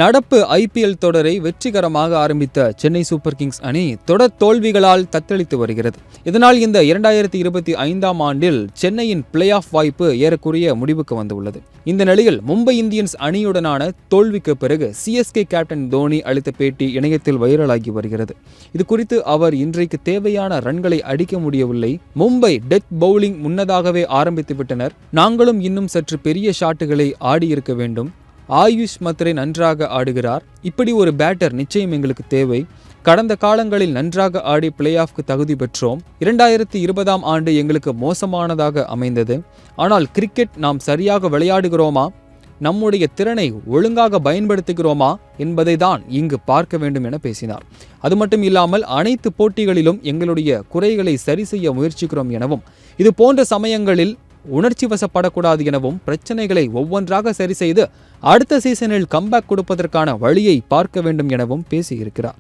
நடப்பு ஐபிஎல் தொடரை வெற்றிகரமாக ஆரம்பித்த சென்னை சூப்பர் கிங்ஸ் அணி தொடர் தோல்விகளால் தத்தளித்து வருகிறது. இதனால் இந்த 2025ஆம் ஆண்டில் சென்னையின் பிளே ஆஃப் வாய்ப்பு ஏறக்குறைய முடிவுக்கு வந்துள்ளது. இந்த நிலையில் மும்பை இந்தியன்ஸ் அணியுடனான தோல்விக்கு பிறகு சிஎஸ்கே கேப்டன் தோனி அளித்த பேட்டி இணையத்தில் வைரலாகி வருகிறது. இது குறித்து அவர் இன்றைக்கு தேவையான ரன்களை அடிக்க முடியவில்லை, மும்பை டெத் பவுலிங் முன்னதாகவே ஆரம்பித்து விட்டனர், நாங்களும் இன்னும் சற்று பெரிய ஷாட்டுகளை ஆடியிருக்க வேண்டும், ஆயுஷ் மத்ரே நன்றாக ஆடுகிறார், இப்படி ஒரு பேட்டர் நிச்சயம் எங்களுக்கு தேவை, கடந்த காலங்களில் நன்றாக ஆடி பிளே ஆஃப்க்கு தகுதி பெற்றோம், 2020ஆம் ஆண்டு எங்களுக்கு மோசமானதாக அமைந்தது, ஆனால் கிரிக்கெட் நாம் சரியாக விளையாடுகிறோமா, நம்முடைய திறனை ஒழுங்காக பயன்படுத்துகிறோமா என்பதை தான் இங்கு பார்க்க வேண்டும் என பேசினார். அது மட்டும் இல்லாமல் அனைத்து போட்டிகளிலும் எங்களுடைய குறைகளை சரி செய்ய முயற்சிக்கிறோம் எனவும், இது போன்ற சமயங்களில் உணர்ச்சி வசப்படக்கூடாது எனவும், பிரச்சனைகளை ஒவ்வொன்றாக சரி செய்து அடுத்த சீசனில் கம்பேக் கொடுப்பதற்கான வழியை பார்க்க வேண்டும் எனவும் பேசியிருக்கிறார்.